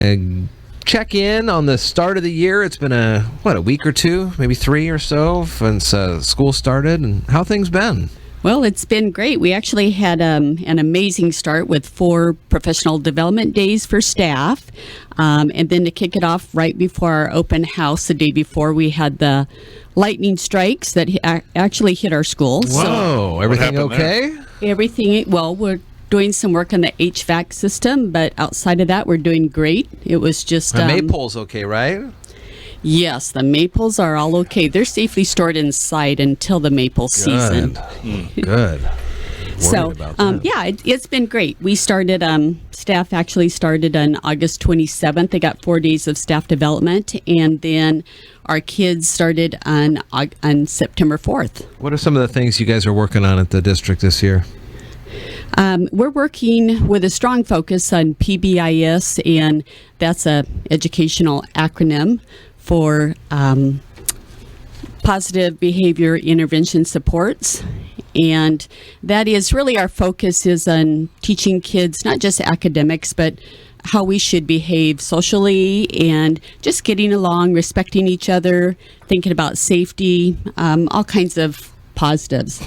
check in on the start of the year. It's been a week or two, maybe 3 or so since school started, and how things been? Well, it's been great. We actually had an amazing start with 4 professional development days for staff. And then to kick it off right before our open house, the day before, we had the lightning strikes that actually hit our school. Whoa, so, everything okay? Everything, well, we're doing some work on the HVAC system, but outside of that, we're doing great. It was just... The Maypole's okay, right? Yes, the maples are all okay. They're safely stored inside until the maple season. Good. So, it's been great. We started, staff actually started on August 27th. They got 4 days of staff development, and then our kids started on September 4th. What are some of the things you guys are working on at the district this year? We're working with a strong focus on PBIS, and that's a educational acronym for Positive Behavior Intervention Supports. And that is really our focus is on teaching kids not just academics, but how we should behave socially and just getting along, respecting each other, thinking about safety, all kinds of positives.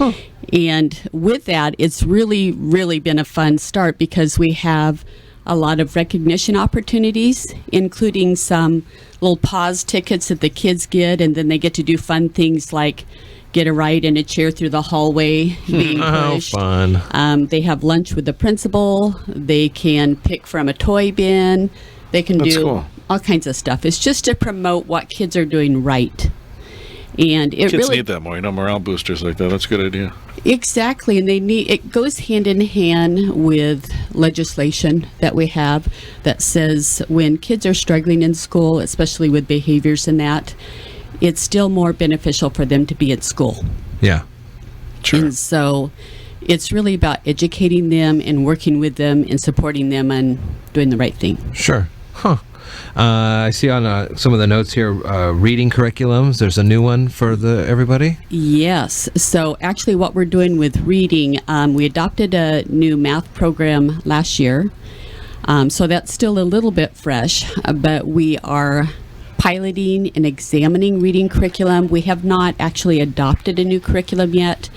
And with that, it's really, really been a fun start because we have a lot of recognition opportunities, including some little pause tickets that the kids get, and then they get to do fun things like get a ride in a chair through the hallway being pushed. How fun. They have lunch with the principal. They can pick from a toy bin. They can do all kinds of stuff. It's just to promote what kids are doing right. And it kids need that more, morale boosters like that. That's a good idea. Exactly, and it goes hand in hand with legislation that we have that says when kids are struggling in school, especially with behaviors and that, it's still more beneficial for them to be at school. Yeah, sure. And so it's really about educating them and working with them and supporting them on doing the right thing. Sure. Huh. I see on some of the notes here, reading curriculums. There's a new one for everybody? Yes. So actually what we're doing with reading, we adopted a new math program last year. So that's still a little bit fresh, but we are piloting and examining reading curriculum. We have not actually adopted a new curriculum yet.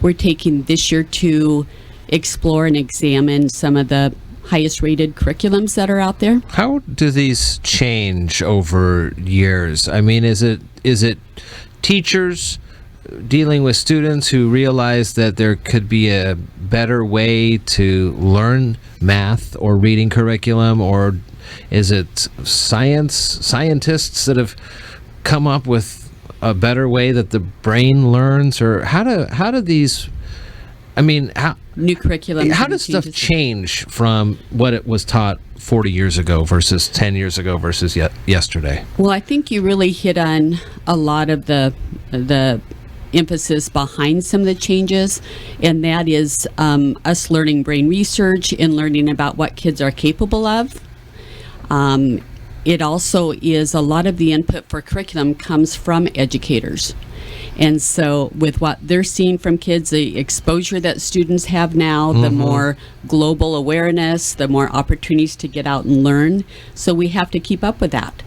We're taking this year to explore and examine some of the highest rated curriculums that are out there. How do these change over years? I mean, is it teachers dealing with students who realize that there could be a better way to learn math or reading curriculum, or is it scientists that have come up with a better way that the brain learns, or how do these, I mean, new curriculum. How does stuff change from what it was taught 40 years ago versus 10 years ago versus yesterday? Well, I think you really hit on a lot of the emphasis behind some of the changes, and that is us learning brain research and learning about what kids are capable of. It also is a lot of the input for curriculum comes from educators. And so with what they're seeing from kids, the exposure that students have now, the more global awareness, the more opportunities to get out and learn. So we have to keep up with that.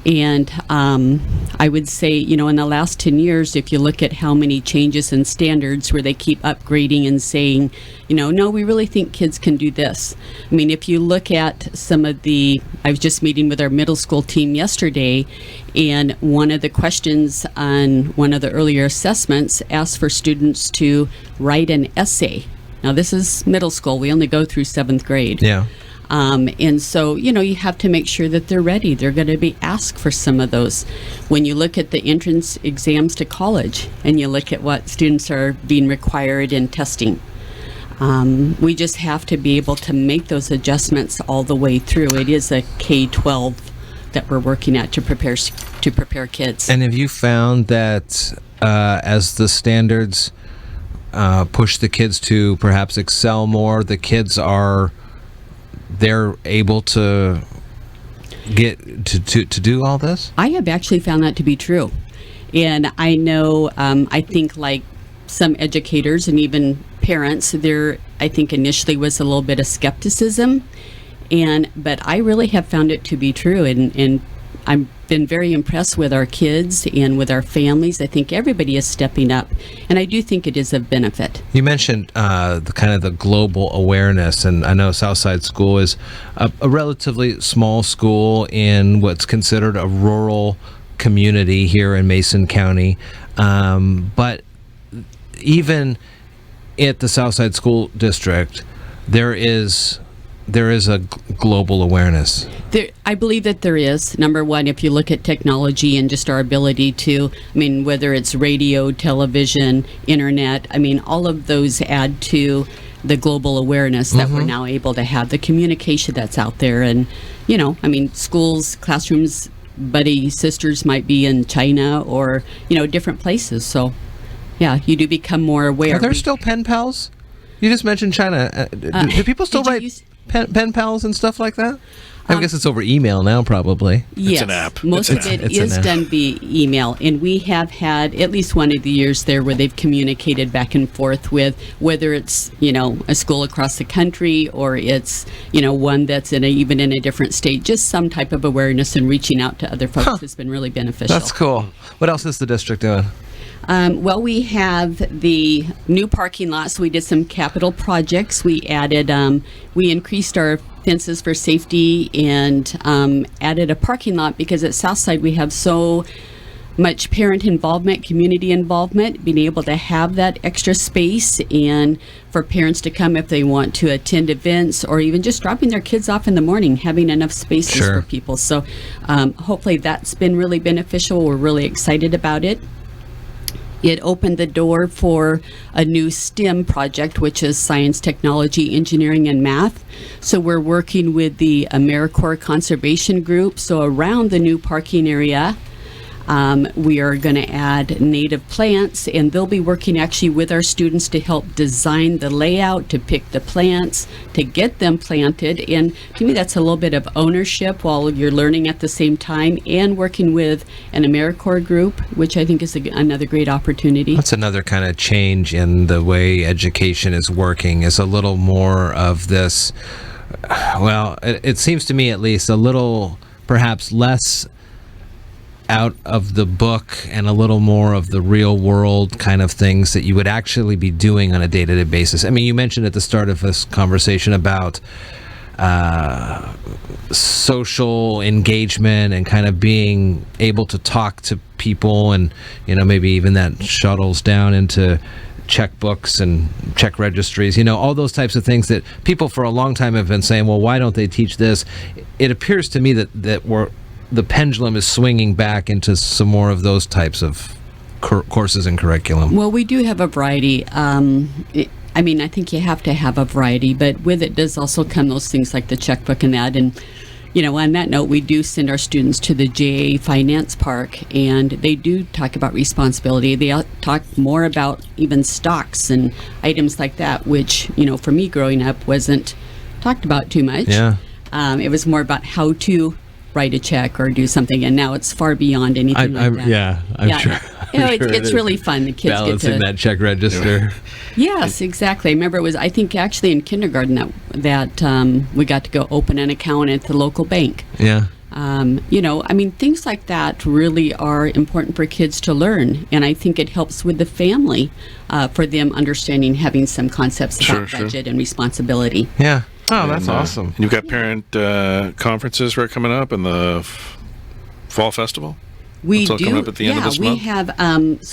And I would say, in the last 10 years, if you look at how many changes in standards where they keep upgrading and saying, no, we really think kids can do this. I mean, if you look at some of I was just meeting with our middle school team yesterday, and one of the questions on one of the earlier assessments asked for students to write an essay. Now, this is middle school. We only go through 7th grade. Yeah. And so, you have to make sure that they're ready. They're going to be asked for some of those. When you look at the entrance exams to college and you look at what students are being required in testing, we just have to be able to make those adjustments all the way through. It is a K-12 that we're working at to prepare kids. And have you found that as the standards push the kids to perhaps excel more, the kids they're able to get to do all this? I have actually found that to be true. And I know, I think like some educators and even parents, there, I think initially was a little bit of skepticism. But I really have found it to be true, and I've been very impressed with our kids and with our families. I think everybody is stepping up, and I do think it is of benefit. You mentioned the kind of the global awareness, and I know Southside School is a relatively small school in what's considered a rural community here in Mason County, but even at the Southside School District, there is a global awareness. I believe that there is. Number one, if you look at technology and just our ability to, whether it's radio, television, internet, all of those add to the global awareness that we're now able to have, the communication that's out there. And, schools, classrooms, buddy sisters might be in China or, different places. So, yeah, you do become more aware. Are there still pen pals? You just mentioned China. Do people still write pen pals and stuff like that? I guess it's over email now, probably. Yes, it's an app. Most of it is done via email, and we have had at least one of the years there where they've communicated back and forth with, whether it's a school across the country or it's one that's even in a different state. Just some type of awareness and reaching out to other folks has been really beneficial. That's cool. What else is the district doing? Well, we have the new parking lot, so we did some capital projects. We added, we increased our fences for safety and added a parking lot because at Southside we have so much parent involvement, community involvement, being able to have that extra space and for parents to come if they want to attend events or even just dropping their kids off in the morning, having enough spaces for people. So hopefully that's been really beneficial. We're really excited about it. It opened the door for a new STEM project, which is science, technology, engineering, and math. So we're working with the AmeriCorps Conservation Group. So around the new parking area, we are going to add native plants, and they'll be working actually with our students to help design the layout, to pick the plants, to get them planted. And to me, that's a little bit of ownership while you're learning at the same time and working with an AmeriCorps group, which I think is another great opportunity. That's another kind of change in the way education is working, is a little more of this, well, it seems to me at least, a little perhaps less out of the book and a little more of the real world kind of things that you would actually be doing on a day-to-day basis. You mentioned at the start of this conversation about social engagement and kind of being able to talk to people, and maybe even that shuttles down into checkbooks and check registries, all those types of things that people for a long time have been saying, well, why don't they teach this? It appears to me that the pendulum is swinging back into some more of those types of courses and curriculum. Well, we do have a variety. I think you have to have a variety, but with it does also come those things like the checkbook and that. And, on that note, we do send our students to the JA Finance Park, and they do talk about responsibility. They talk more about even stocks and items like that, which, for me growing up wasn't talked about too much. Yeah. It was more about how to write a check or do something, and now it's far beyond anything like that. Yeah, I'm sure. It's really fun. The kids balancing that check register. Yes, exactly. I remember it was, I think, actually in kindergarten that we got to go open an account at the local bank. Yeah. Things like that really are important for kids to learn, and I think it helps with the family for them understanding, having some concepts about budget and responsibility. Yeah. Oh, that's awesome. And you've got parent conferences coming up in the fall festival? We do. Coming up at the end of this month?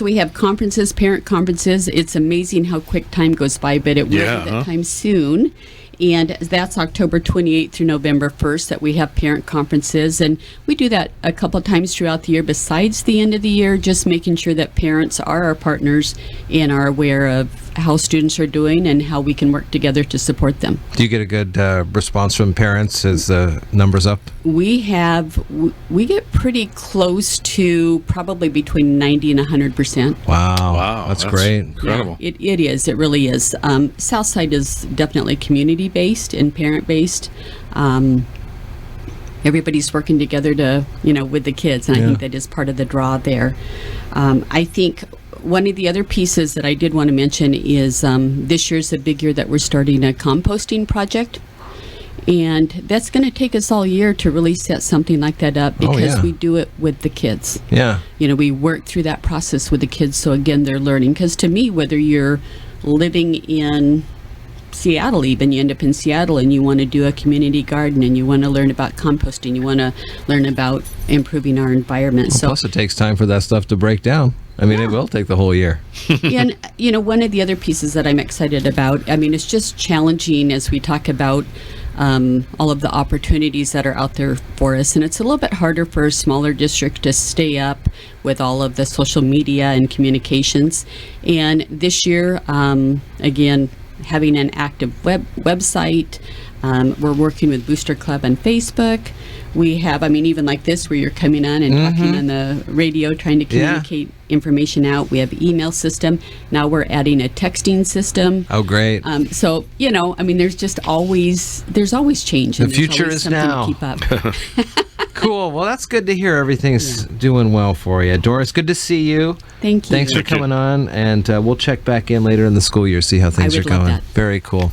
We have conferences, parent conferences. It's amazing how quick time goes by, but it will be that time soon. And that's October 28th through November 1st that we have parent conferences. And we do that a couple times throughout the year besides the end of the year, just making sure that parents are our partners and are aware of how students are doing and how we can work together to support them. Do you get a good response from parents as the numbers up? We get pretty close to probably between 90 and 100%. Wow. That's great. Incredible. Yeah, it is. It really is. Southside is definitely community-based and parent-based. Everybody's working together to, with the kids, and I think that is part of the draw there. I think one of the other pieces that I did want to mention is this year's a big year that we're starting a composting project. And that's going to take us all year to really set something like that up, because we do it with the kids. Yeah. We work through that process with the kids. So again, they're learning. Because to me, whether you're living in Seattle, even you end up in Seattle and you want to do a community garden and you want to learn about composting, you want to learn about improving our environment. Well, plus it takes time for that stuff to break down. I mean, it will take the whole year. And, one of the other pieces that I'm excited about, it's just challenging as we talk about all of the opportunities that are out there for us. And it's a little bit harder for a smaller district to stay up with all of the social media and communications. And this year, again, having an active website, we're working with Booster Club on Facebook. We have, even like this, where you're coming on and talking on the radio, trying to communicate information out. We have email system. Now we're adding a texting system. Oh, great. So, there's always change. The and future always is something now. to keep up. Cool. Well, that's good to hear. Everything's doing well for you. Doris, good to see you. Thank you. Thanks for coming on, and we'll check back in later in the school year, see how things are would love going. that. Very cool.